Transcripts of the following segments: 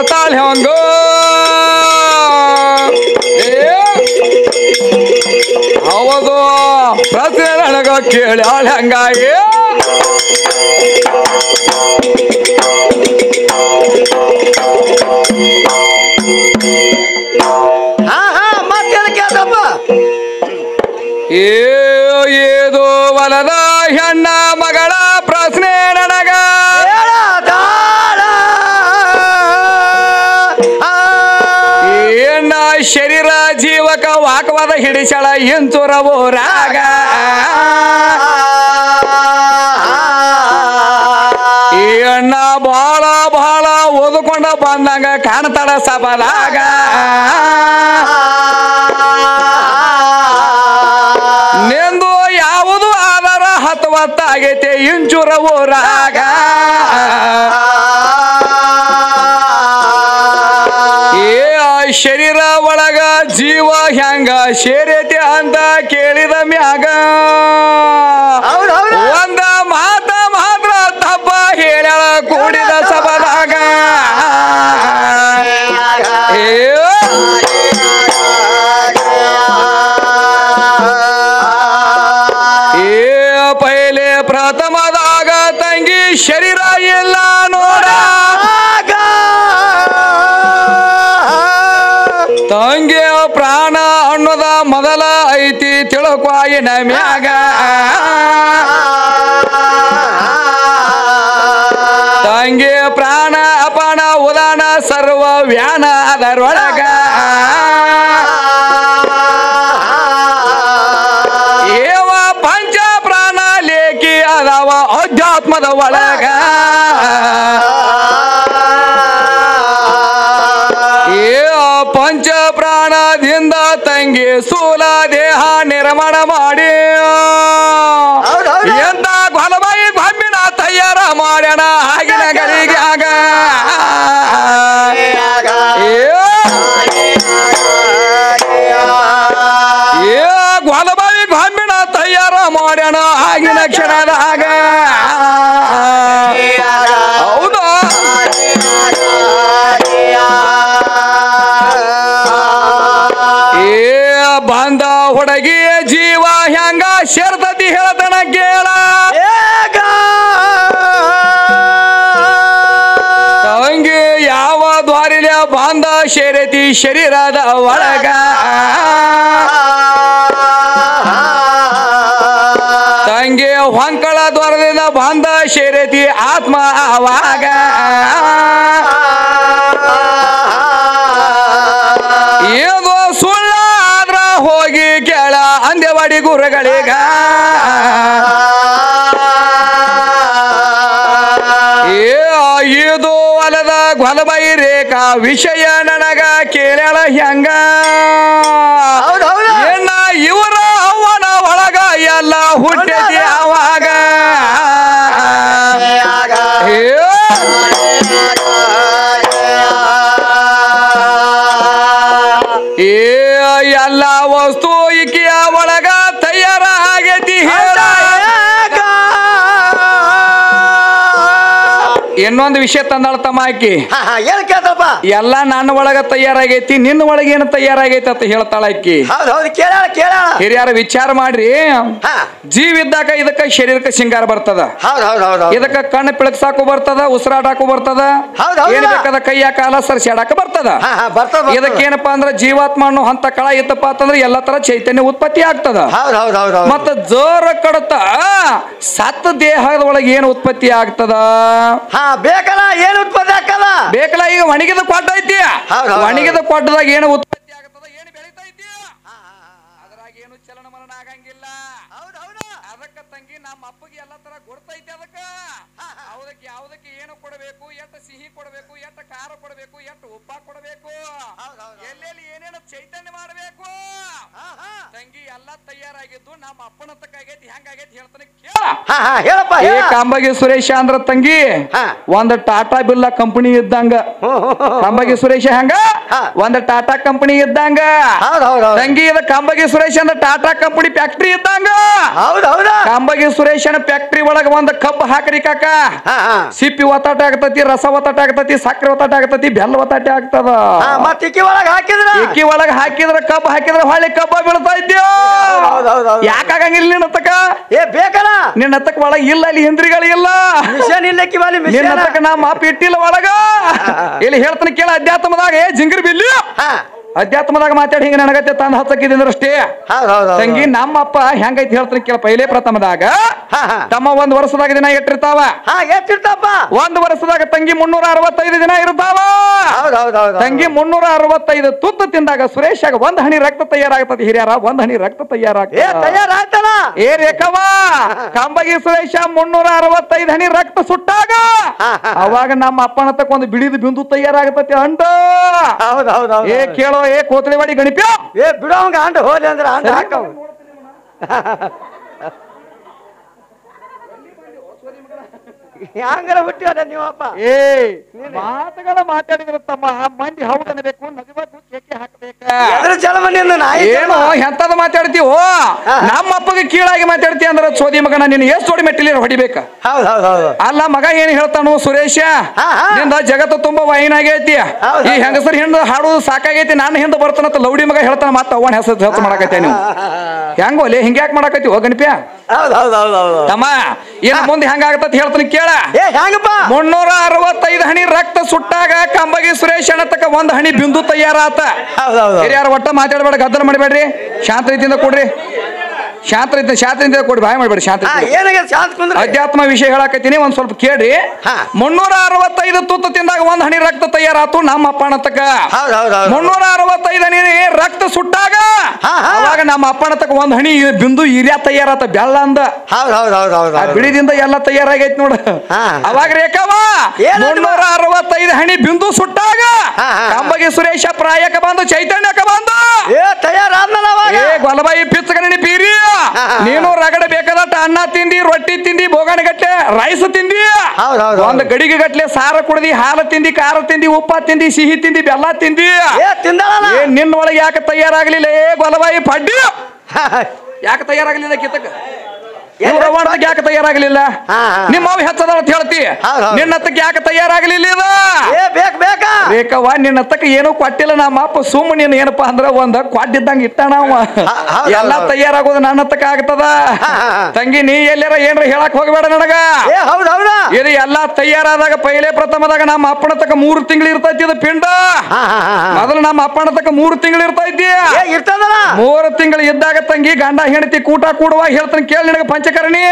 ಹೇಳ್ತಾಳ ಹಂಗ ಹೌದು ಪ್ರಶ್ನೆ ನನಗ ಕೇಳ್ಯಾಳ ಹಂಗಾಗಿ ಏದು ಹೊಲದ ಹೆಣ್ಣ ಮಗಳ ಪ್ರಶ್ನೆ ನನಗ ಏನ ಶರೀರ ಜೀವಕ ವಾಕವಾದ ಹಿಡಿಸಳ ಇಂಚೂರ ಊರಾಗ ಅಣ್ಣ ಬಹಳ ಬಹಳ ಓದುಕೊಂಡ ಬಂದಂಗ ಕಾಣ್ತಾಳ ಸಭದಾಗ ನಿಂದು ಯಾವುದು ಆಧಾರ ಹತ್ತವತ್ತಾಗೈತೆ ಇಂಚೂರ ಊರಾಗ ಶರೀರ ಒಳಗ ಜೀವ ಹೆಂಗ ಸೇರೈತೆ ಅಂತ ಕೇಳಿದ ಮ್ಯಾಗ ಒಂದ ಮಾತ ಮಾತ್ರ ತಪ್ಪ ಹೇಳ್ಯಾಳ ಕೂಡಿದ ಸಭದಾಗ ಪೈಲೆ ಪ್ರಥಮದಾಗ ತಂಗಿ ಶರೀರ ಇಲ್ಲ ನೋಡ ತಂಗಿ ಪ್ರಾಣ ಅನ್ನೋದ ಮೊದಲ ಐತಿ ತಿಳ್ಕೊಯಿನ ಮ್ಯಾಗ ತಂಗಿ ಪ್ರಾಣ ಅಪಾನ ಉದಾನ ಸರ್ವ ವ್ಯಾನ ಅದರೊಳಗ ಏವ ಪಂಚ ಪ್ರಾಣ ಲೇಖಿ ಅದಾವ ಅಧ್ಯಾತ್ಮದ ಒಳಗ ಪಂಚ ಪ್ರಾಣದಿಂದ ತಂಗಿ ಸ್ಥೂಲ ದೇಹ ನಿರ್ಮಾಣ ಮಾಡಿ ಎಂತ ಗೊಲಬಾಯಿ ಗೊಂಬಿನ ತಯಾರ ಮಾಡ್ಯಾನ ಆಗಿನ ಗಳಿಗ್ಯಾಗ ಗೊಲಬಾಯಿ ಗೊಂಬಿನ ತಯಾರ ಮಾಡ್ಯಾನ ಆಗಿನ ಕ್ಷಣದಾಗ ಹೌದಾ ಬಂದ ಹುಡುಗಿ ಜೀವ ಹೆಂಗ ಸೇರ್ತತಿ ಹೇಳ್ತಾನ ಕೇಳ ತಂಗಿ ಯಾವ ದ್ವಾರಿಲ ಬಂದ ಸೇರತಿ ಶರೀರದ ಒಳಗ ತಂಗಿ ಹೊಂಕಳ ದ್ವಾರದಿಂದ ಬಂದ ಸೇರತಿ ಆತ್ಮ ಆವಾಗ ಏದು ಸುಳ್ಳ ಆದ್ರ ಹೋಗಿ ಕೇಳ ಅಂದೆವಾಡಿ ಗುರುಗಳಿಗ ಇದು ಹೊಲದ ಗೊಲಬಾಯಿ ರೇಖಾ ವಿಷಯ ನನಗ ಕೇಳ್ಯಾಳ ಹೆಂಗ ಏನ ಇವರ ಅವನ ಒಳಗ ಎಲ್ಲ ಹುಟ್ಟೈತಿ ಅವಾಗ ಎಲ್ಲ ವಸ್ತು ಈಕೆಯ ಒಳಗ ತಯಾರಾಗೈತಿ ಹೇಳ ಇನ್ನೊಂದು ವಿಷಯ ತಂದಾಳ ತಮ್ಮ ಆಕಿ ಎಲ್ಲ ನನ್ನ ಒಳಗ ತಯಾರಾಗೈತಿ ನಿನ್ನ ಒಳಗ ಏನು ತಯಾರಾಗೈತಿ ಅಂತ ಹೇಳ್ತಾಳ ಆಕಿ ಹಿರಿಯರ ವಿಚಾರ ಮಾಡ್ರಿ ಜೀವ ಇದ್ದಾಗ ಇದಕ್ಕ ಶರೀರಕ್ಕೆ ಸಿಂಗಾರ ಬರ್ತದ ಇದಕ್ಕ ಕಣ್ಣು ಪಿಳಕ್ಸಾಕು ಬರ್ತದ ಉಸಿರಾಡಾಕು ಬರ್ತದ ಏನ್ ಬೇಕಾದ ಕೈಯ ಕಾಲ ಸರ್ಸ್ಯಾಡಾಕ ಬರ್ತದ ಇದಕ್ಕ ಏನಪ್ಪಾ ಅಂದ್ರ ಜೀವಾತ್ಮ ಅನ್ನೋ ಹಂತ ಕಳ ಇತ್ತಪ್ಪ ಅಂತಂದ್ರೆ ಎಲ್ಲಾ ತರ ಚೈತನ್ಯ ಉತ್ಪತ್ತಿ ಆಗ್ತದ ಮತ್ತ ಜೋರ ಕಡತ ಸತ್ತ ದೇಹದ ಒಳಗೆ ಏನು ಉತ್ಪತ್ತಿ ಆಗ್ತದ ಬೇಕಲ್ಲ ಏನು ಉತ್ಪತ್ತಿ ಆಗ್ತದ ಬೇಕಲ್ಲ ಈಗ ಒಣಗಿದ ಕೊಟ್ಟ ಐತಿ ಒಣಗಿದ ಕೊಟ್ಟದಾಗ ಏನು ಉತ್ಪತ್ತಿ ಆಗ್ತದ ಏನು ಬೆಳಿತೈತಿ ಅದ್ರಾಗ ಏನು ಚಲನ ಮರಣ ಆಗಂಗಿಲ್ಲ ಅದಕ್ಕ ತಂಗಿ ನಮ್ಮ ಅಪ್ಪಗೆ ಎಲ್ಲಾ ತರ ಗೊತ್ತೈತಿ ಅದಕ್ಕ ಯಾವ್ದಕ್ಕೆ ಏನು ಕೊಡಬೇಕು ಎಷ್ಟು ಸಿಹಿ ಕೊಡಬೇಕು ಎಷ್ಟು ಖಾರ ಕೊಡಬೇಕು ಎಷ್ಟು ಉಪ್ಪ ಕೊಡಬೇಕು ಎಲ್ಲೆಲ್ಲಿ ಏನೇನು ಚೈತನ್ಯ ಮಾಡಬೇಕು ತಂಗಿ ಎಲ್ಲಾ ತಯಾರಾಗಿದ್ದು ನಮ್ಮ ಅಪ್ಪನ ತಕ್ಕಾಗೈತಿ ಹೆಂಗಾಗೈತಿ ಹೇಳ್ತಾನೆ ಹೇಳಪ್ಪ ಕಾಂಬಗಿ ಸುರೇಶ ಅಂದ್ರ ತಂಗಿ ಒಂದ್ ಟಾಟಾ ಬಿರ್ಲಾ ಕಂಪನಿ ಇದ್ದಂಗ ಕಾಂಬಗಿ ಸುರೇಶ ಹೆಂಗ ಒಂದ್ ಟಾಟಾ ಕಂಪನಿ ಇದ್ದಂಗ ತಂಗಿ ಇದ ಕಾಂಬಗಿ ಸುರೇಶ ಅಂದ್ರ ಟಾಟಾ ಕಂಪನಿ ಫ್ಯಾಕ್ಟ್ರಿ ಇದ್ದಂಗ ಕಾಂಬಗಿ ಸುರೇಶನ ಫ್ಯಾಕ್ಟ್ರಿ ಒಳಗ ಒಂದ್ ಕಬ್ಬು ಹಾಕ್ರಿ ಕಾಕ ಸಿಪ್ಪಿ ಒತ್ತಾಟ ಆಗ್ತತಿ ರಸ ಒತ್ತಾಟ ಆಗ್ತತಿ ಸಕ್ಕರೆ ಒತ್ತಾಟ ಆಗ್ತತಿ ಬೆಲ್ಲ ಒತ್ತಾಟ ಆಗ್ತದ ಮತ್ತ ಇಕ್ಕಿ ಒಳಗ ಹಾಕಿದ್ರ ಕಬ್ಬು ಹಾಕಿದ್ರ ಹೊಳ್ಳಿ ಕಬ್ಬ ಬೀಳ್ತಾ ಇದ್ಯೋ ಯಾಕಾಗಂಗಿಲ್ಲ ನಿನ್ನ ಹತ್ತಕ ಬೇಕಲ್ಲ ನಿನ್ನ ಹತ್ತಕ ಒಳಗ ಇಲ್ಲ ಇಲ್ಲಿ ಹಿಂದ್ರಿಗಳು ಇಲ್ಲ ನಿನ್ನ ಹತ್ತಕ ನಾ ಮಾಪ್ ಇಟ್ಟಿಲ್ಲ ಒಳಗ ಇಲ್ಲಿ ಹೇಳ್ತಾನೆ ಕೇಳ ಅಧ್ಯಾತ್ಮದಾಗ ಜಿಂಗರ್ ಬಿಲ್ಲಿ ಅಧ್ಯಾತ್ಮದಾಗ ಮಾತಾಡಿ ಹಿಂಗ ನನಗತ್ತೆ ತಂದ ಹತ್ತಕ್ಕಿದ್ರೆ ಅಷ್ಟೇ ತಂಗಿ ನಮ್ಮಪ್ಪ ಹೆಂಗೈತಿ ಹೇಳ್ತಾನೆ ಕೇಳ ಪೈಲೆ ಪ್ರಥಮದಾಗ ತಮ್ಮ 1 ವರ್ಷದಾಗ ದಿನ ಎಟ್ಟಿರ್ತಾವ ಒಂದ್ ವರ್ಷದಾಗ ತಂಗಿ 365 ದಿನ ಇರ್ತಾವ ತಂಗಿ 365 ತುತ್ತು ತಿಂದಾಗ ಸುರೇಶಾಗ 1 ಹನಿ ರಕ್ತ ತಯಾರಾಗ್ತದೆ ಹಿರಿಯರ 1 ಹನಿ ರಕ್ತ ತಯಾರಾಗ್ತದ ಏ ರೇಖವ ಕಂಬಗಿ ಸುರೇಶ 365 ಹನಿ ರಕ್ತ ಸುಟ್ಟಾಗ ಅವಾಗ ನಮ್ಮ ಅಪ್ಪನ ತಕ್ಕ ಒಂದು ಬಿಡಿದ ಬಿಂದು ತಯಾರಾಗತತಿ ಅಂಡ ಏ ಕೇಳೋ ಏ ಕೋತಳಿವಾಡಿ ಗಣಿಪ್ಯ ಬಿಡೋಂಗ ಅಂಡ ಹೋಲಿ ಅಂದ್ರ ಅಂಡ ಹಾಕವ ಹ್ಯಾಂಗರ ಹುಟ್ಟಿದ ನೀವಪ್ಪ ಮಾತುಗಳ ಮಾತಾಡಿದ್ರ ತಮ್ಮ ಮಂದಿ ಹೌದನ್ಬೇಕು ನಗಬೇಕು ಕೇಕೆ ಹಾಕಬೇಕ ಏನು ಎಂತದ ಮಾತಾಡ್ತೀವೋ ನಮ್ಮ ಅಪ್ಪಗೆ ಕೀಳಾಗಿ ಮಾತಾಡ್ತೀಯ ಅಂದ್ರ ಸೋದಿ ಮಗನ ನೀನು ಎಷ್ಟು ಹೊಡಿ ಮೆಟ್ಟಿಲಿ ಹೊಡಿಬೇಕ ಅಲ್ಲ ಮಗ ಏನ್ ಹೇಳ್ತಾನು ಸುರೇಶ ನಿಂದ ಜಗತ್ತು ತುಂಬಾ ವೈನಾಗೈತಿ ಈ ಹೆಂಗಸರ್ ಹಿಂದ ಹಾಡುದು ಸಾಕಾಗೈತಿ ನಾನು ಹಿಂದ ಬರ್ತಾನಂತ ಲೌಡಿ ಮಗ ಹೇಳ್ತಾನ ಮತ್ತ ಅವನ ಹೆಸರು ಮಾಡಕತ್ಯ ನೀವು ಹೆಂಗೋಲಿ ಹಿಂಗ್ಯಾಕ್ ಮಾಡಕತ್ತಿ ಗಣಪ್ಯ ತಮ್ಮ ಏನ ಮುಂದೆ ಹೆಂಗಾಗತ್ತ ಹೇಳ್ತಾನೆ ಕೇಳ 365 ಹನಿ ರಕ್ತ ಸುಟ್ಟಾಗ ಕಂಬಗಿ ಸುರೇಶ್ ಅಣ್ಣತಕ್ಕ 1 ಹನಿ ಬಿಂದು ತಯಾರಾತ ಯಾರು ಒಟ್ಟ ಮಾತಾಡಬೇಡ ಗದ್ದಲ ಮಾಡಬೇಡ್ರಿ ಶಾಂತ ರೀತಿಯಿಂದ ಕೊಡ್ರಿ ಶಾಂತ ರೀತಿಯಿಂದ ಕೊಡ್ರಿ ಬಾಯ್ ಮಾಡಬೇಡಿ ಶಾಂತ ಅಧ್ಯಾತ್ಮ ವಿಷಯ ಹೇಳಕತ್ತೀನಿ ಒಂದ್ ಸ್ವಲ್ಪ ಕೇಳ್ರಿ 365 ತುತ್ತು ತಿಂದಾಗ 1 ಹನಿ ರಕ್ತ ತಯಾರಾತು ನಮ್ಮ ಅಪ್ಪ ಅಣ್ಣತಕ್ಕ 365 ಹನಿ ರಕ್ತ ಸುಟ್ಟಾಗ ಅವಾಗ ನಮ್ಮ ಅಪ್ಪ ಅಣ್ಣತಕ್ಕ 1 ಹನಿ ಬಿಂದು ಹಿರಿಯ ತಯಾರಾತ ಬೆಲ್ಲ ಅಂದ ಬಿಡಿದಿಂದ ಎಲ್ಲ ತಯಾರಾಗೈತಿ ನೋಡ ಅವಾಗ ರೇಖವ 365 ಹನಿ ಬಿಂದು ಸುಟ್ಟಾಗ ಕಂಬಗಿ ಸುರೇಶ ಪ್ರಾಯಕ್ಕೆ ಬಂದು ಚೈತನ್ಯಕ್ಕೆ ಬಂದು ಗೊಲಬಾಯಿ ಪಿಚ್ಚಗಣಿ ಪೀರಿ ನೀನು ರಗಡ ಬೇಕಾದಟ್ಟ ಅನ್ನ ತಿಂದಿ ರೊಟ್ಟಿ ತಿಂದಿ ಬೋಗಾಣಿ ಗಟ್ಟೆ ರೈಸ್ ತಿಂದಿ ಒಂದ್ ಗಡಿಗೆ ಗಟ್ಲೆ ಸಾರ ಕುಡ್ದಿ ಹಾಲು ತಿಂದಿ ಖಾರ ತಿಂದಿ ಉಪ್ಪ ತಿಂದಿ ಸಿಹಿ ತಿಂದಿ ಬೆಲ್ಲ ತಿಂದಿ ನಿನ್ನ ಒಳಗೆ ಯಾಕೆ ತಯಾರಾಗ್ಲಿಲ್ಲ ಗೊಲಬಾಯಿ ಪಡ್ಡಿ ಯಾಕೆ ತಯಾರಾಗ್ಲಿಲ್ಲ ಕಿತ್ತಕ ಯಾಕೆ ತಯಾರಾಗಲಿಲ್ಲ ನಿಮ್ಮ ಅವ್ ಹೆಚ್ಚದ ಅಂತ ಹೇಳ್ತಿ ನಿನ್ನತ್ತಕ್ಕೆ ಯಾಕೆ ತಯಾರಾಗಲಿಲ್ಲ ಬೇಕವ್ವ ನಿನ್ನತ್ತಕ್ಕ ಏನು ಕೊಟ್ಟಿಲ್ಲ ನಮ್ಮ ಅಪ್ಪ ಸುಮ್ಮ ನೀನ್ ಏನಪ್ಪಾ ಅಂದ್ರ ಒಂದ್ ಕೊಟ್ಟಿದ್ದಂಗ ಇಟ್ಟಾನ ಎಲ್ಲಾ ತಯಾರಾಗೋದು ನನ್ನ ಹತ್ತಕ್ಕ ಆಗ್ತದ ತಂಗಿ ನೀ ಎಲ್ಲಾರ ಏನ್ರ ಹೇಳಕ್ ಹೋಗ್ಬೇಡ ನನಗ ಇದು ಎಲ್ಲಾ ತಯಾರಾದಾಗ ಪೈಲೆ ಪ್ರಥಮದಾಗ ನಮ್ಮ ಅಪ್ಪನ ತಕ್ಕ 3 ತಿಂಗಳು ಇರ್ತೈತಿ ಇದು ಪಿಂಡ ಮೊದಲು ನಮ್ಮ ಅಪ್ಪನ ತಕ್ಕ 3 ತಿಂಗಳು ಇರ್ತೈತಿ 3 ತಿಂಗಳು ಇದ್ದಾಗ ತಂಗಿ ಗಂಡ ಹೆಂಡತಿ ಕೂಟ ಕೂಡುವ ಹೇಳ್ತಾನೆ ಕೇಳಿ ನಿನಗ ಪಂಚಕರ್ಣಿ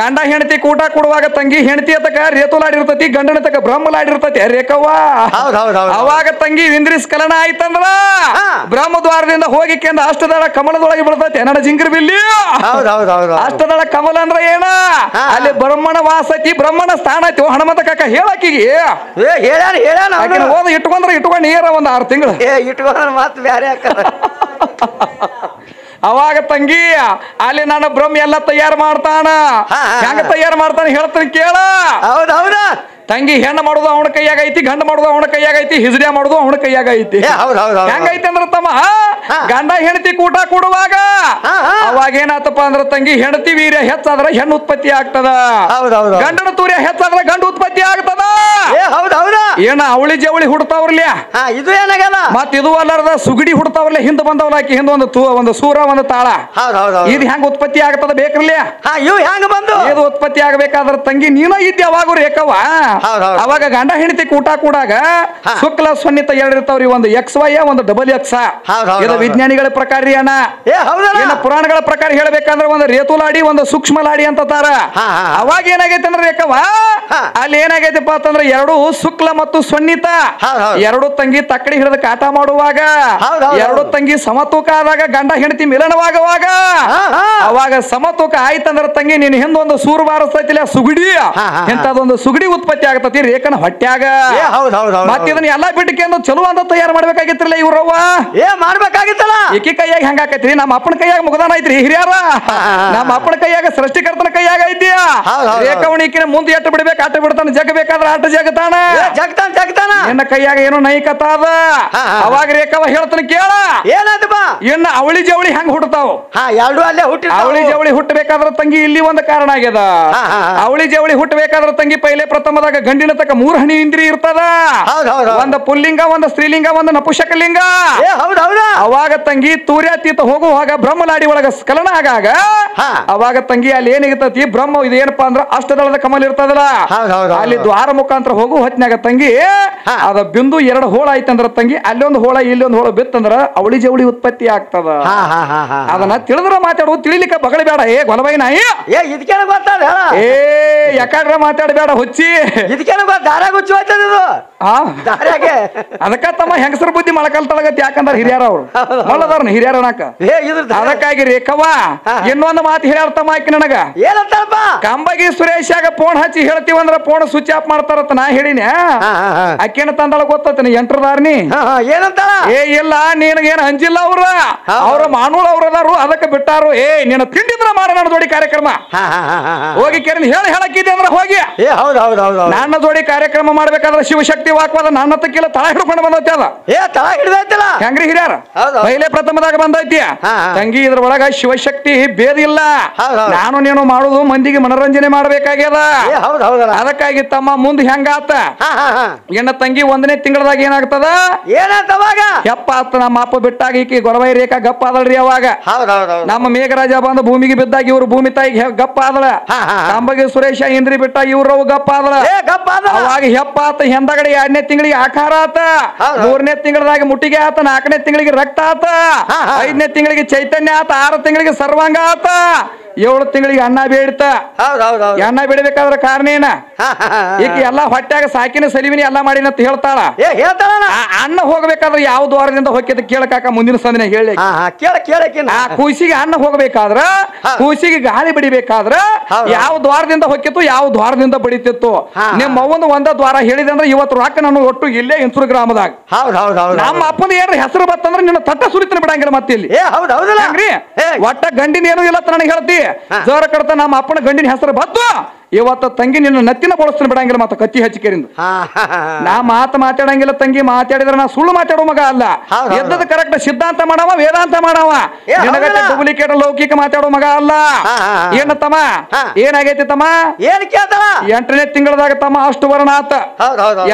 ಗಂಡ ಹೆಂಡತಿ ಕೂಟ ಕೊಡುವಾಗ ತಂಗಿ ಹೆಂಡತಿ ತಕ ರೇತುಲಾಡಿರ್ತತಿ ಗಂಡನ ತಕ ಬ್ರಹ್ಮಲಾಡಿರ್ತತಿ ರೇಖವ್ವ ಅವಾಗ ತಂಗಿ ಇಂದ್ರಿಸ್ಕಲನ ಆಯ್ತಂದ್ರ ಬ್ರಹ್ಮದ್ವಾರದಿಂದ ಹೋಗಿ ಕೆಂದ ಅಷ್ಟದಳ ಕಮಲದೊಳಗೆ ಬೀಳ್ತತಿ ನನ್ನ ಜಿಂಗರ್ ಬಿಲ್ಲಿ ಅಷ್ಟದಳ ಕಮಲ ಅಂದ್ರ ಏನ ಅಲ್ಲಿ ಬ್ರಹ್ಮಣ ವಾಸತಿ ಬ್ರಹ್ಮಣ ಸ್ಥಾನ ಐತಿ ಹನುಮಂತ ಕಾಕ ಹೇಳಾಕಿಗೆ ಹೋದ ಇಟ್ಕೊಂಡ್ರ ಇಟ್ಕೊಂಡ್ ನೀರ ಒಂದ್ 6 ತಿಂಗಳು ಇಟ್ಕೊಂಡ್ರ ಮಾತು ಬ್ಯಾರೆ ಅವಾಗ ತಂಗಿ ಅಲ್ಲಿ ನಾನು ಬ್ರಹ್ಮ ಎಲ್ಲ ತಯಾರು ಮಾಡ್ತಾನ ಹೆಂಗ ತಯಾರು ಮಾಡ್ತಾನ ಹೇಳ್ತಾನೆ ಕೇಳ ತಂಗಿ ಹೆಣ್ಣು ಮಾಡೋದು ಅವನ ಕೈಯಾಗ ಐತಿ ಗಂಡ ಮಾಡೋದು ಅವನ ಕೈಯಾಗ ಐತಿ ಹಿಜಡ್ಯಾ ಮಾಡೋದು ಅವನ ಕೈಯಾಗ ಐತಿ ಹೆಂಗೈತಿ ಅಂದ್ರ ತಮ್ಮ ಗಂಡ ಹೆಂಡತಿ ಕೂಟ ಕೂಡುವಾಗ ಅವಾಗ ಏನಾತಪ್ಪ ಅಂದ್ರ ತಂಗಿ ಹೆಂಡತಿ ವೀರ್ಯ ಹೆಚ್ಚಾದ್ರ ಹೆಣ್ಣು ಉತ್ಪತ್ತಿ ಆಗ್ತದ ಗಂಡನ ತೂರ್ಯ ಹೆಚ್ಚಾದ್ರ ಗಂಡ ಉತ್ಪತ್ತಿ ಆಗ್ತದ ಏನ ಅವಳಿ ಜವಳಿ ಹುಡ್ತಾವ್ರಲ್ಯ ಇದು ಏನಾಗಲ್ಲ ಮತ್ ಇದು ಅಲ್ಲಾರದ ಸುಗಡಿ ಹುಡ್ತಾವ್ರಲ್ಲ ಹಿಂದ್ ಬಂದವಲ್ಲ ಆಕಿ ಹಿಂದ ಒಂದು ಸೂರ ಒಂದು ತಾಳ ಇದು ಹೆಂಗ ಉತ್ಪತ್ತಿ ಆಗ್ತದ ಬೇಕ್ರಲ್ಯ ಇವು ಹೆಂಗ ಬಂದು ಇದು ಉತ್ಪತ್ತಿ ಆಗಬೇಕಾದ್ರ ತಂಗಿ ನೀನ ಇದ್ದೆ ಅವಾಗ ರೇಖವ ಅವಾಗ ಗಂಡ ಹೆಂಡತಿ ಕೂಟ ಕೂಡಾಗ ಶುಕ್ಲ ಸ್ವನ್ನಿತ 2 ಇರ್ತಾವ್ರಿ ಒಂದು XY ಒಂದು XX ಇದು ವಿಜ್ಞಾನಿಗಳ ಪ್ರಕಾರ ಅಣ್ಣ ಏನ ಪುರಾಣಗಳ ಪ್ರಕಾರ ಹೇಳ್ಬೇಕಂದ್ರ ಒಂದು ರೇತುಲಾಡಿ ಒಂದು ಸೂಕ್ಷ್ಮ ಲಾಡಿ ಅಂತಾರ ಅವಾಗ ಏನಾಗೈತೆ ಅಂದ್ರೆ ರೇಖವ ಅಲ್ಲಿ ಏನಾಗೈತಪ್ಪ ಅಂತಂದ್ರ 2 ಶುಕ್ಲ ಮತ್ತು ಸ್ವನ್ನಿತ 2 ತಂಗಿ ತಕ್ಕಡಿ ಹಿಡಿದ ಕಾಟ ಮಾಡುವಾಗ 2 ತಂಗಿ ಸಮತೂಕ ಆದಾಗ ಗಂಡ ಹೆಂಡತಿ ಮಿಲನವಾಗುವಾಗ ಅವಾಗ ಸಮತೂಕ ಆಯ್ತಂದ್ರ ತಂಗಿ ನೀನ್ ಹಿಂದೊಂದು ಸೂರು ಬಾರಿಸ್ತೈತಿಲ್ಲ ಸುಗುಡಿ ಇಂಥದೊಂದು ಸುಗುಡಿ ಉತ್ಪತ್ತಿ ಆಗತತಿ ರೇಖನ ಹೊಟ್ಯಾಗ ಮತ್ತೆ ಇದನ್ನ ಎಲ್ಲಾ ಬಿಟ್ಟಕ್ಕೆ ಚಲೋ ಅಂತ ತಯಾರು ಮಾಡ್ಬೇಕಾಗಿತ್ರಲ್ಲ ಇವ್ರವ್ವ ಮಾಡ್ಬೇಕಾಗಿತ್ತಲ್ಲ ಏಕಿ ಕೈಯಾಗ ಹೆಂಗ ಆಕೈತ್ರಿ ನಮ್ಮ ಅಪ್ಪನ ಕೈಯಾಗ ಮುಗದಾನ ಐತ್ರಿ ಹಿರಿಯಾರ ನಮ್ಮ ಅಪ್ಪನ ಕೈಯಾಗ ಸೃಷ್ಟಿಕರ್ತನ ಕೈಯಾಗ ಐತಿಯ ರೇಖವಣಿಕಿನ ಮುಂದೆ ಎಟ್ಟು ಬಿಡ್ಬೇಕು ಆಟ ಬಿಡ್ತಾನ ಜಗ್ ಬೇಕಾದ್ರ ಆಟ ಜಗತಾನ ಜಗತಾನ ನಿನ್ನ ಕೈಯಾಗ ಏನೋ ನೈಕತ ಅದ ಅವಾಗ ರೇಖವ ಹೇಳ್ತಾನ ಕೇಳ ಏನಾಯ್ತಪ್ಪ ಇನ್ನ ಅವಳಿ ಜವಳಿ ಹೆಂಗ್ ಹುಟ್ಟತಾವ ಎರಡು ಅಲ್ಲೇ ಹುಟ್ಟಿ ಅವಳಿ ಜವಳಿ ಹುಟ್ಟಬೇಕಾದ್ರ ತಂಗಿ ಇಲ್ಲಿ ಒಂದು ಕಾರಣ ಆಗ್ಯದ ಅವಳಿ ಜವಳಿ ಹುಟ್ಟಬೇಕಾದ್ರ ತಂಗಿ ಪೈಲೆ ಪ್ರಥಮದಾಗ ಗಂಡಿನ ತಕ್ಕ 3 ಹನಿ ಇಂದ್ರಿ ಇರ್ತದ ಒಂದ್ ಪುಲ್ಲಿಂಗ ಒಂದ್ ಸ್ತ್ರೀಲಿಂಗ ಒಂದ್ ನಪುಷಕಲಿಂಗ ಅವಾಗ ತಂಗಿ ತೂರ್ಯಾತೀತ ಹೋಗುವಾಗ ಬ್ರಹ್ಮಲಾಡಿ ಒಳಗ ಸ್ಖಲನ ಆಗಾಗ ಅವಾಗ ತಂಗಿ ಅಲ್ಲಿ ಏನಿರ್ತತಿ ಬ್ರಹ್ಮ ಇದು ಏನಪ್ಪಾ ಅಂದ್ರ ಅಷ್ಟದಳದ ಕಮಲ್ ಇರ್ತದಲ್ಲ ಅಲ್ಲಿ ದ್ವಾರ ಮುಖಾಂತರ ಹೋಗು ಹೊತ್ನಾಗ ತಂಗಿ ಅದ ಬಿಂದು 2 ಹೋಳ ಐತಂದ್ರ ತಂಗಿ ಅಲ್ಲೊಂದು ಹೋಳ ಇಲ್ಲೊಂದು ಹೋಳ ಬಿತ್ತಂದ್ರ ಅವಳಿ ಜವಳಿ ಉತ್ಪತ್ತಿ ಆಗ್ತದ ಅದನ್ನ ತಿಳಿದ್ರ ಮಾತಾಡುದು ತಿಳಿಲಿಕ್ಕೆ ಬಗಳ ಬೇಡ ಏ ಗೊಲಬೈ ನಾಯಿ ಇದಕ್ಕೇನ ಗೊತ್ತಾದ ಏ ಯಾಕಾಡ್ರ ಮಾತಾಡಬೇಡ ಹುಚ್ಚಿ ಇದಕ್ಕೇನ ದಾರ್ಯಾಗ ಹುಚ್ಚು ಹೋಯ್ತದ ಅದಕ್ಕ ತಮ್ಮ ಹೆಂಗಸರ ಬುದ್ಧಿ ಮೊಳಕಲ್ ತಳಗತ್ ಯಾಕಂದ್ರ ಹಿರಿಯರ ಅವ್ರು ಮಳ್ಳದಾರ ಹಿರಿಯರ ಅನ್ನಕ ಅದಕ್ಕಾಗಿ ರೇಖವ ಇನ್ನೊಂದು ಮಾತು ಹೇಳ್ತಮ್ಮ ಆಕಿ ನನಗ ಏನಂತಪ್ಪ ಕಂಬಗಿ ಸುರೇಶಾಗ ಫೋನ್ ಹಚ್ಚಿ ಹೇಳ್ತೀವಂದ್ರ ಫೋನ್ ಸ್ವಿಚ್ ಆಫ್ ಮಾಡ್ತಾರತ್ತ ನಾ ಹೇಳಿನ ಅಕ್ಕೇನ ತಂದಳ ಗೊತ್ತತನ ಎಂಟ್ರದಾರ್ನಿ ಏನಂತ ಏ ಇಲ್ಲ ನಿನಗೇನು ಅಂಜಿಲ್ಲ ಅವ್ರ ಮಾನೂಳ ಅವ್ರದಾರು ಅದಕ್ಕೆ ಬಿಟ್ಟಾರು ಏ ನೀನು ತಿಂಡಿದ್ರ ಮಾಡ ನನ್ನ ಜೋಡಿ ಕಾರ್ಯಕ್ರಮ ಹೋಗಿ ಕೇಳಿ ಹೇಳಕ್ಕಿದೆ ಅಂದ್ರ ಹೋಗಿ ನನ್ನ ಜೋಡಿ ಕಾರ್ಯಕ್ರಮ ಮಾಡ್ಬೇಕಾದ್ರೆ ಶಿವಶಕ್ತಿ ವಾಕ್ವಾದ ನನ್ನ ತಕ್ಕಿಲ್ಲ ತಳ ಹಿಡ್ಕೊಂಡು ಬಂದೈತಿ ಅದ ತಳ ಹಿಡ್ದೈತಲ್ಲ ಹೆಂಗ್ರಿ ಹಿರಿಯಾರ ಪೈಲೆ ಪ್ರಥಮದಾಗ ಬಂದೈತಿ ತಂಗಿ ಇದ್ರ ಒಳಗ ಶಿವಶಕ್ತಿ ಬೇದಿಲ್ಲ ನಾನು ನೀನು ಮಾಡುದು ಮಂದಿಗೆ ಮನೋರಂಜನೆ ಮಾಡ್ಬೇಕಾಗ್ಯದ ಅದಕ್ಕಾಗಿ ತಮ್ಮ ಮುಂದ್ ಹೆಂಗಾತ ಎಣ್ಣ ತಂಗಿ 1ನೇ ತಿಂಗಳದಾಗ ಏನಾಗ್ತದ ಏನಾಗ್ತವಾಗ ಯಪ್ಪ ಆತ ನಮ್ಮ ಅಪ್ಪ ಬಿಟ್ಟಾಗ ಈಕಿ ಗೊರವೈ ರೇಖಾ ಗಪ್ಪ ಆದಳ್ರಿ ಅವಾಗ ನಮ್ಮ ಮೇಘರಾಜ ಬಂದು ಭೂಮಿಗೆ ಬಿದ್ದಾಗ ಇವ್ರು ಭೂಮಿ ತಾಯಿಗೆ ಗಪ್ಪ ಆದಳ ಕಂಬಗಿ ಸುರೇಶ ಇಂದ್ರಿ ಬಿಟ್ಟಾಗ ಇವ್ರವು ಗಪ್ಪ ಆದಳ ಅವಾಗ ಹೆಪ್ಪ ಆತ ಹಿಂದಗಡೆ 2ನೇ ತಿಂಗಳಿಗೆ ಆಕಾರ ಆತ 3ನೇ ತಿಂಗಳದಾಗ ಮುಟ್ಟಿಗೆ ಆತ 4ನೇ ತಿಂಗಳಿಗೆ ರಕ್ತ ಆತ 5ನೇ ತಿಂಗಳಿಗೆ ಚೈತನ್ಯ ಆತ 6 ತಿಂಗಳಿಗೆ ಸರ್ವಾಂಗ ಆತ 7 ತಿಂಗಳಿಗೆ ಅನ್ನ ಬೇಡ್ತ ಅನ್ನ ಬೇಡಬೇಕಾದ್ರ ಕಾರಣ ಏನ ಈಗ ಎಲ್ಲಾ ಹೊಟ್ಯಾಗ ಸಾಕಿನ ಸಲಿವಿನಿ ಎಲ್ಲಾ ಮಾಡಿನಂತ ಹೇಳ್ತಾಳ ಅನ್ನ ಹೋಗ್ಬೇಕಾದ್ರೆ ಯಾವ ದ್ವಾರದಿಂದ ಹೋಗ್ಯದ ಕೇಳಕಾಕ ಮುಂದಿನ ಸಂದಿನ ಹೇಳಿ ಆ ಕೂಸಿಗೆ ಅನ್ನ ಹೋಗ್ಬೇಕಾದ್ರ ಕೂಸಿಗೆ ಗಾಳಿ ಬಡಿಬೇಕಾದ್ರ ಯಾವ ದ್ವಾರದಿಂದ ಹೊಕ್ಕಿತ್ತು ಯಾವ ದ್ವಾರದಿಂದ ಬಡಿತಿತ್ತು ನಿಮ್ಮ ಅವ್ವನ ಒಂದ ದ್ವಾರ ಹೇಳಿದಂದ್ರೆ ಇವತ್ತು ರೊಕ್ಕ ನಾನು ಒಟ್ಟು ಇಲ್ಲೇ ಇಂಚೂರು ಗ್ರಾಮದಾಗ ನಮ್ಮ ಅಪ್ಪನ ಏನ್ರ ಹೆಸರು ಬತ್ತಂದ್ರೆ ನಿನ್ನ ತಟ್ಟ ಸುರಿತನ ಬಿಡಂಗಿಲ್ಲ ಮತ್ತೆ ಇಲ್ಲಿ ಒಟ್ಟ ಗಂಡಿನ ಏನು ಇಲ್ಲ ನನಗೆ ಹೇಳ್ತಿ ಜೋರ ಕಡ್ತ ನಮ್ಮ ಅಪ್ಪನ ಗಂಡಿನ ಹೆಸರು ಬತ್ತು ಇವತ್ತ ತಂಗಿ ನಿನ್ನ ನತ್ತಿನ ಬಳಸ್ತಾನೆ ಬಿಡಂಗಿಲ್ಲ ಮತ್ತ ಕತ್ತಿ ಹಚ್ಚಿಕೆರಿಂದ ನಾ ಮಾತಾಡಂಗಿಲ್ಲ ತಂಗಿ ಮಾತಾಡಿದ್ರೆ ನಾ ಸುಳ್ಳು ಮಾತಾಡೋ ಮಗ ಅಲ್ಲ ಎದ್ದದ ಕರೆಕ್ಟ್ ಸಿದ್ಧಾಂತ ಮಾಡವ ವೇದಾಂತ ಮಾಡವ ನಿನಗತ್ತೆ ಡೂಪ್ಲಿಕೇಟ್ ಲೌಕಿಕ ಮಾತಾಡೋ ಮಗ ಅಲ್ಲ ಏನ ತಮ್ಮ ಏನಾಗೈತಿ ತಮ್ಮ 8ನೇ ತಿಂಗಳದಾಗ ತಮ್ಮ ಅಷ್ಟು ವರ್ಣ ಆತ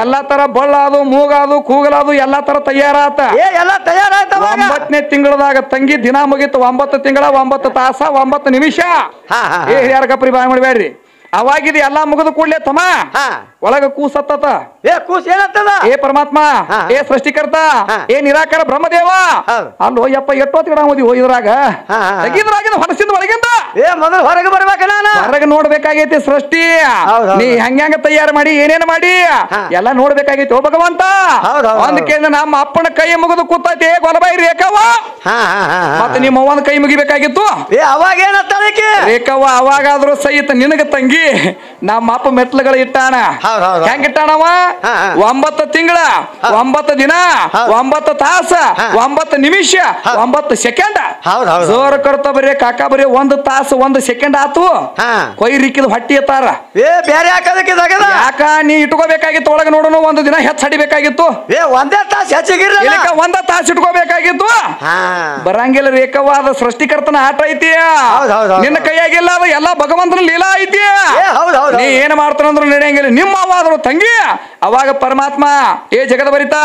ಎಲ್ಲಾ ತರ ಬಳ್ಳಾದು ಮೂಗಾದು ಕೂಗಲಾದು ಎಲ್ಲಾ ತರ ತಯಾರಾತ 9ನೇ ತಿಂಗಳದಾಗ ತಂಗಿ ದಿನ ಮುಗಿತು 9 ತಿಂಗಳ 9 ತಾಸ 9 ನಿಮಿಷ ಯಾರ ಕಪ್ರಿ ಬಾಯ್ ಮಾಡಬೇಡ್ರಿ ಅವಾಗಿದ ಎಲ್ಲಾ ಮುಗಿದ ಕೂಡ್ಲೆ ತಮ್ಮ ಒಳಗ ಕೂಸತ್ತ ಕೂಸ್ ಏನಂತದ ಏ ಪರಮಾತ್ಮ ಏ ಸೃಷ್ಟಿಕರ್ತ ಏ ನಿರಾಕಾರ ಬ್ರಹ್ಮದೇವ ಅಲ್ಲೋ ಯಪ್ಪ ಎಟ್ಟೋತಿ ಇದ್ರಾಗ ತೆಗಿದ್ರಾಗಿಂದ ಹೊರಸಿಂದ ಒಳಗಿಂದ ಮೊದಲು ಹೊರಗೆ ಬರ್ಬೇಕ ಹೊರಗೆ ನೋಡ್ಬೇಕಾಗೈತಿ ಸೃಷ್ಟಿ ನೀ ಹೆಂಗ ತಯಾರು ಮಾಡಿ ಏನೇನು ಮಾಡಿ ಎಲ್ಲ ನೋಡ್ಬೇಕಾಗೈತಿ ಓ ಭಗವಂತ ಅದಕ್ಕೆ ನಮ್ಮ ಅಪ್ಪನ ಕೈ ಮುಗಿದು ಕೂತೈತಿ ಗೊಲಬಾಯಿ ರೇಖವ ಮತ್ತೆ ನಿಮ್ಮ ಅವ್ವನ ಕೈ ಮುಗಿಬೇಕಾಗಿತ್ತು ಅವಾಗ ಏನಂತ ರೇಖವ ಅವಾಗಾದ್ರೂ ಸಹಿತ ನಿನಗ ತಂಗಿ ನಮ್ಮ ಅಪ್ಪ ಮೆಟ್ಲುಗಳು ಇಟ್ಟಾನ ಹೆಂಗ ಇಟ್ಟಾನವ 9 ತಿಂಗಳ 9 ದಿನ 9 ತಾಸ 9 ನಿಮಿಷ 9 ಸೆಕೆಂಡ್ ಜೋರ ಕಡ್ತ ಬರೀ ಕಾಕ ಬರೀ 1 ತಾಸು 1 ಸೆಕೆಂಡ್ ಆತು ಕೊಯ್ರಿಕ್ಕಿದ ಹೊಟ್ಟಿ ಎತ್ತಾರ ಯಾಕ ನೀ ಇಟ್ಕೋಬೇಕಾಗಿತ್ತು ಒಳಗ ನೋಡೋಣ 1 ದಿನ ಹೆಚ್ಚು ಹಡಿಬೇಕಾಗಿತ್ತು 1 ತಾಸು ಹೆಚ್ಚಿಗಿರ್ಲಿಲ್ಲ 1 ತಾಸು ಇಟ್ಕೋಬೇಕಾಗಿತ್ತು ಬರಂಗಿಲ್ಲ ರೇಖವಾದ ಸೃಷ್ಟಿಕರ್ತನ ಆಟ ಐತಿ ನಿನ್ನ ಕೈಯಾಗಿಲ್ಲ ಅದು ಎಲ್ಲ ಭಗವಂತನ ಲೀಲಾ ಐತಿ ನೀ ಏನ್ ಮಾಡ್ತಾನಂದ್ರು ನಡೆಯಂಗಿಲ್ಲ ನಿಮ್ಮ ಅವಾದ್ರು ತಂಗಿ ಅವಾಗ ಪರಮಾತ್ಮ ಏ ಜಗದ ಬರಿತ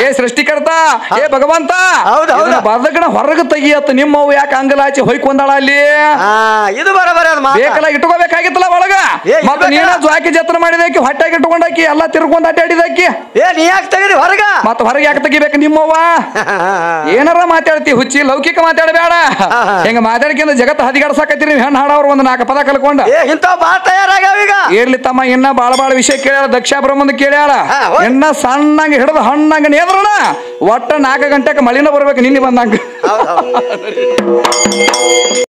ಏ ಸೃಷ್ಟಿಕರ್ತ ಏ ಭಗವಂತ ಬದಗಣ ಹೊರಗ ತೆಗಿಯತ್ತ ನಿಮ್ಮವು ಯಾಕೆ ಅಂಗಲಾಚಿ ಹೊಯ್ಕೊಂಡಾಳ ಅಲ್ಲಿ ಇದು ಬರಬರ ಬೇಕಲ್ಲ ಇಟ್ಕೋಬೇಕಾಗಿತ್ತಲ್ಲ ಒಳಗ ಮತ್ತೆ ನೀನ ಜ್ವಾಕಿ ಜತ್ರ ಮಾಡಿದಾಕಿ ಹೊಟ್ಟಾಗಿ ಇಟ್ಕೊಂಡಾಕಿ ಎಲ್ಲಾ ತಿರ್ಕೊಂಡ್ ಅಡ್ಡಾಡಿದಾಕಿ ನೀ ಯಾಕೆ ತೆಗಿರಿ ಹೊರಗ ಮತ್ತ ಹೊರಗೆ ಯಾಕೆ ತೆಗಿಬೇಕು ನಿಮ್ಮವ್ವ ಏನಾರ ಮಾತಾಡ್ತಿ ಹುಚ್ಚಿ ಲೌಕಿಕ ಮಾತಾಡಬೇಡ ಹೆಂಗ ಮಾತಾಡ್ಕಿಂದ ಜಗತ್ತ ಹದಿಗಾಡ್ಸಾಕತ್ತೀರಿ ನೀವು ಹೆಣ್ಣು ಹಾಡವ್ರು 4 ಪದ ಕಲ್ಕೊಂಡ ಇರ್ಲಿ ತಮ್ಮ ಇನ್ನ ಬಾಳ ವಿಷಯ ಕೇಳ್ಯಾರ ದಕ್ಷ ಬ್ರಹ್ಮಂದ ಕೇಳ್ಯಾಳ ಇನ್ನ ಸಣ್ಣಂಗ ಹಿಡಿದು ಹಣ್ಣಂಗ ನೇದ್ರಣ ಒಟ್ಟ 4 ಗಂಟೆಗೆ ಮಳಿನ ಬರ್ಬೇಕು ನಿನ್ನೆ ಬಂದಂಗ